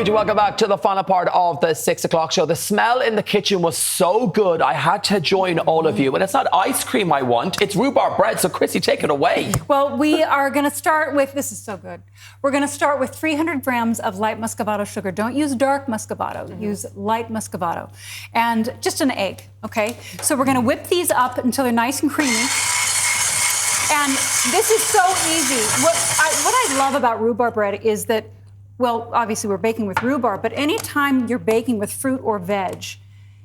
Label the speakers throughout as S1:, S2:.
S1: huge welcome back to the final part of the 6 o'clock show. The smell in the kitchen was so good, I had to join all of you. And it's not ice cream I want, it's rhubarb bread. So Krissy, take it away.
S2: Well, we are going to start with, this is so good. We're going to start with 300 grams of light muscovado sugar. Don't use dark muscovado, use light muscovado. And just an egg, okay? So we're going to whip these up until they're nice and creamy. And this is so easy. What I love about rhubarb bread is that, well, obviously we're baking with rhubarb, but anytime you're baking with fruit or veg,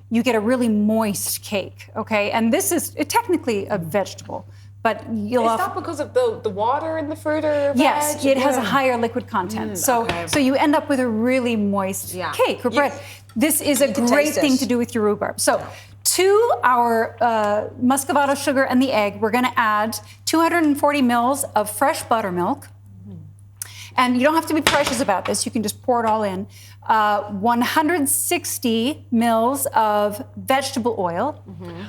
S2: you get a really moist cake, okay? And this is technically a vegetable, but you'll...
S3: Is that because of the water in the fruit or veg?
S2: Yes, it has a higher liquid content. So you end up with a really moist cake or bread. This is a great thing to do with your rhubarb. So to our muscovado sugar and the egg, we're gonna add 240 mils of fresh buttermilk. And you don't have to be precious about this. You can just pour it all in. 160 mils of vegetable oil.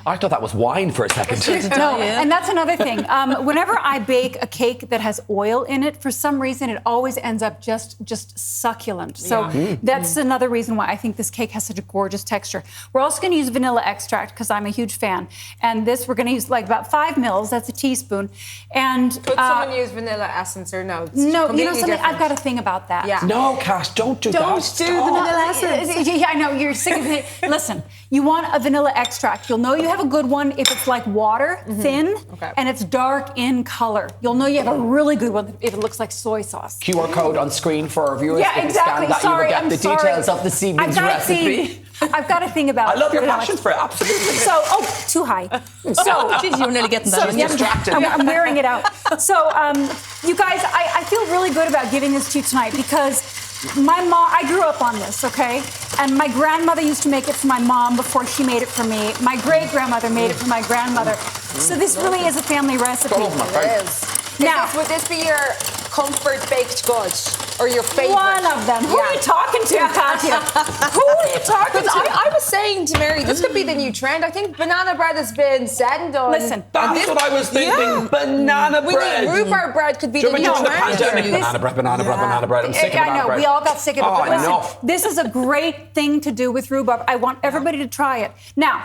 S1: I thought that was wine for a second.
S2: No, and that's another thing. Whenever I bake a cake that has oil in it, for some reason, it always ends up just succulent. So that's another reason why I think this cake has such a gorgeous texture. We're also going to use vanilla extract because I'm a huge fan. And this, we're going to use like about 5 mils. That's a teaspoon. And
S3: could someone use vanilla essence or no?
S2: No, you know something? I've got a thing about that.
S3: Yeah.
S1: No, Cash, don't do that.
S3: Don't do the vanilla essence.
S2: Yeah, I know, you're sick of it. Listen, you want a vanilla extract. You'll know you have a good one if it's like water, thin, and it's dark in color. You'll know you have a really good one if it looks like soy sauce.
S1: QR code on screen for our viewers.
S2: Yeah, exactly.
S1: Scan that, you will get the details of this evening's recipe.
S2: I've got a thing about
S1: I love your passion for it, absolutely.
S2: So, too high. So,
S4: geez, you're nearly getting that.
S1: She's distracted.
S2: I'm wearing it out. So, you guys, I feel really good about giving this to you tonight because my mom, I grew up on this, okay? And my grandmother used to make it for my mom before she made it for me. My great-grandmother made it for my grandmother. So this really is a family recipe.
S3: It is.
S2: Now,
S3: would this be your comfort baked good or your favorite?
S2: One of them. Who are you talking to, Katya? Who are you talking to?
S3: I was saying to Mary, this could be the new trend. I think banana bread has been said and done.
S2: Listen.
S1: That's what I was thinking. Banana bread.
S3: Rhubarb bread could be the new trend.
S1: Banana bread. I'm sick of banana bread.
S2: I know, we all got sick of it. But listen,
S1: enough.
S2: this is a great thing to do with rhubarb. I want everybody to try it. Now,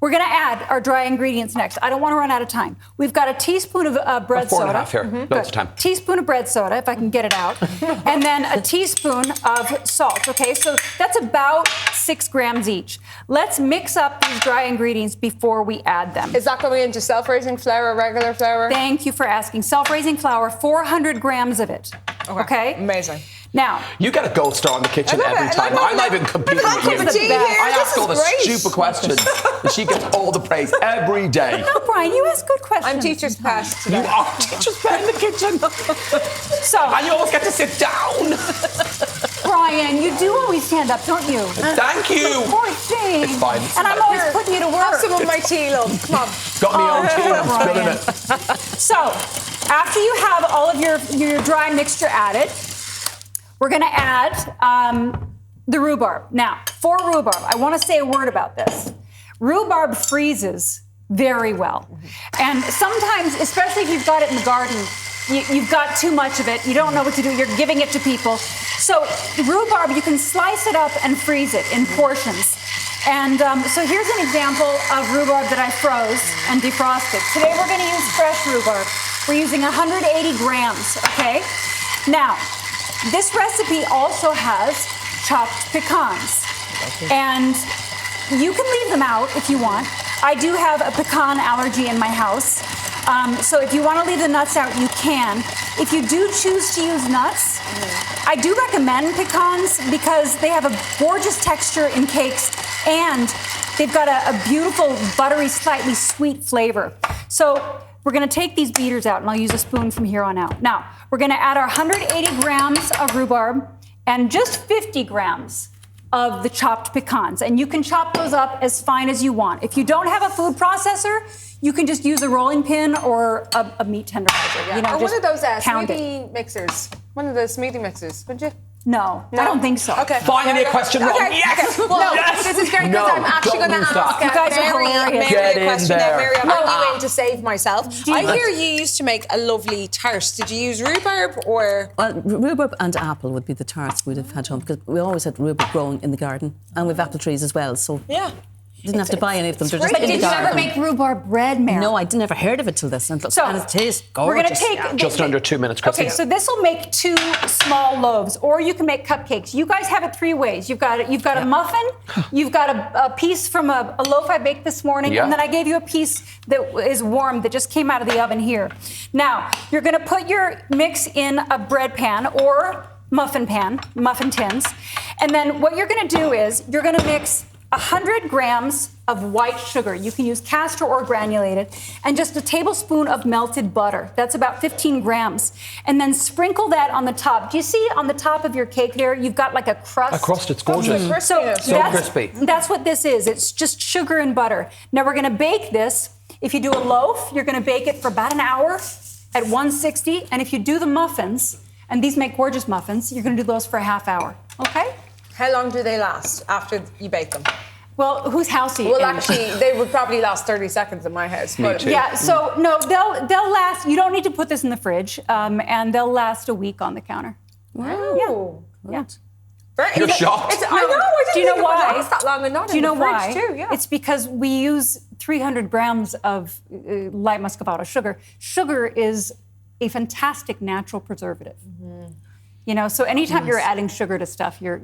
S2: we're going to add our dry ingredients next. I don't want to run out of time. We've got a teaspoon of bread soda.
S1: 4.5 here. Loads of time.
S2: Teaspoon of bread soda, if I can get it out. And then a teaspoon of salt, okay? So that's about 6 grams each. Let's mix up these dry ingredients before we add them.
S3: Is that going into self-raising flour or regular flour?
S2: Thank you for asking. Self-raising flour, 400 grams of it, okay?
S3: Amazing.
S2: Now,
S1: you get a gold star in the kitchen every time. I'm not even competing with you. I ask all the stupid questions, and she gets all the praise every day.
S2: no, Brian, you ask good questions.
S3: I'm teacher's pet today.
S1: You are teacher's pet in the kitchen. And you always get to sit down.
S2: Brian, you do always stand up, don't you?
S1: Thank you.
S2: Poor thing.
S1: It's fine.
S2: And I'm always putting you to work.
S3: Have some of my tea, love. Come on.
S1: Got me own tea, I'm spilling it.
S2: So, after you have all of your dry mixture added, we're going to add the rhubarb. Now, for rhubarb, I want to say a word about this. Rhubarb freezes very well. And sometimes, especially if you've got it in the garden, you've got too much of it. You don't know what to do. You're giving it to people. So rhubarb, you can slice it up and freeze it in portions. And so here's an example of rhubarb that I froze and defrosted. Today we're going to use fresh rhubarb. We're using 180 grams, okay? Now, this recipe also has chopped pecans. And you can leave them out if you want. I do have a pecan allergy in my house. So if you want to leave the nuts out, you can. If you do choose to use nuts, I do recommend pecans because they have a gorgeous texture in cakes and they've got a beautiful, buttery, slightly sweet flavor. So we're going to take these beaters out, and I'll use a spoon from here on out. Now, we're going to add our 180 grams of rhubarb and just 50 grams of the chopped pecans. And you can chop those up as fine as you want. If you don't have a food processor, you can just use a rolling pin or a meat tenderizer.
S3: Yeah.
S2: You know,
S3: or one of those
S2: pound
S3: smoothie mixers. One of those smoothie mixers, would you?
S2: No, I don't think so.
S3: Okay.
S1: Finally, a question wrong.
S3: Okay.
S1: Yes!
S3: Okay. Well,
S1: Yes!
S3: this is great because
S1: No,
S3: I'm actually
S1: don't
S3: going to
S1: lose that.
S3: ask
S2: You guys are
S3: Mary
S2: hilarious.
S1: Get
S3: a
S1: in
S3: question
S1: there.
S3: now. Mary, I'm on you in to save myself.
S2: you-
S3: I hear you used to make a lovely tart. Did you use rhubarb or?
S4: Well, rhubarb and apple would be the tarts we'd have had home because we always had rhubarb growing in the garden and we've apple trees as well. So
S3: Yeah.
S4: didn't have to buy any of them. They're just
S2: But
S4: in the
S2: did you
S4: garden.
S2: ever make rhubarb bread, Mary?
S4: No, I'd never heard of it till this. And it tastes gorgeous.
S2: we're going to take...
S1: Just under 2 minutes, Krissy.
S2: Okay, so this will make 2 small loaves, or you can make cupcakes. You guys have it 3 ways. You've got a muffin, you've got a piece from a loaf I baked this morning,
S1: Yeah.
S2: and then I gave you a piece that is warm that just came out of the oven here. Now, you're going to put your mix in a bread pan or muffin tins, and then what you're going to do is you're going to mix 100 grams of white sugar. You can use castor or granulated, and just a tablespoon of melted butter. That's about 15 grams. And then sprinkle that on the top. Do you see on the top of your cake there, you've got like a crust?
S1: A crust, it's gorgeous.
S2: So
S1: So crispy.
S2: That's what this is. It's just sugar and butter. Now we're gonna bake this. If you do a loaf, you're gonna bake it for about an hour at 160. And if you do the muffins, and these make gorgeous muffins, you're gonna do those for a half hour, okay?
S3: How long do they last after you bake them?
S2: Well, whose house are you
S3: Well,
S2: in?
S3: actually, they would probably last 30 seconds in my house.
S1: Me too.
S2: Yeah, so no, they'll last. You don't need to put this in the fridge, and they'll last a week on the counter.
S3: Wow.
S2: Yeah.
S3: Very,
S1: You're shocked.
S3: I know. I didn't
S2: Do you know
S3: think it would
S2: why?
S3: last that long and not
S2: Do you
S3: in
S2: know
S3: the
S2: why?
S3: fridge too. Yeah.
S2: It's because we use 300 grams of light muscovado sugar. Sugar is a fantastic natural preservative. You know, so anytime you're adding sugar to stuff, you're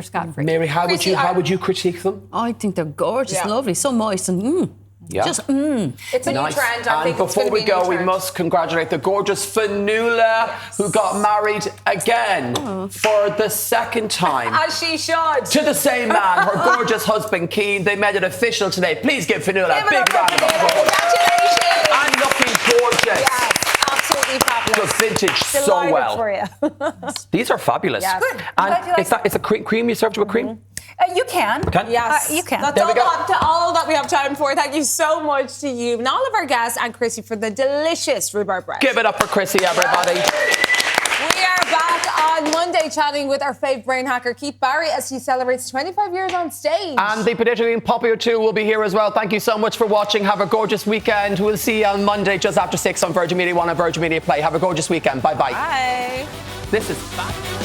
S2: scot-free.
S1: Mary, how would you critique them?
S4: I think they're gorgeous,
S3: Yeah.
S4: lovely, so moist and
S1: Yeah.
S4: just
S3: It's a new
S1: Nice.
S3: trend. I
S1: And
S3: think it's
S1: before
S3: gonna
S1: we
S3: be a new
S1: go, we
S3: trend.
S1: must congratulate the gorgeous Fanula, who got married again for the second time.
S3: As she should.
S1: To the same man, her gorgeous husband Keane. They made it official today. Please give Fanula a
S3: Give it
S1: big
S3: up for
S1: round of
S3: Fanula.
S1: applause.
S3: Congratulations.
S1: And looking gorgeous.
S3: Yes, absolutely fabulous.
S1: Just vintage so
S3: Delighted
S1: well.
S3: for you.
S1: These are fabulous.
S3: Yes. Good.
S2: I'm glad you
S1: And
S2: like
S1: it's a cream you served with cream?
S2: You can.
S1: Can?
S3: Yes,
S2: You can.
S3: That's
S1: There we go.
S3: all that we have time for. Thank you so much to you and all of our guests and Krissy for the delicious rhubarb bread.
S1: Give it up for Krissy, everybody.
S3: We are back on Monday chatting with our fave brain hacker, Keith Barry, as he celebrates 25 years on stage.
S1: And the particularly popular two will be here as well. Thank you so much for watching. Have a gorgeous weekend. We'll see you on Monday just after 6 on Virgin Media 1 and Virgin Media Play. Have a gorgeous weekend. Bye-bye.
S3: Bye.
S1: This is fabulous.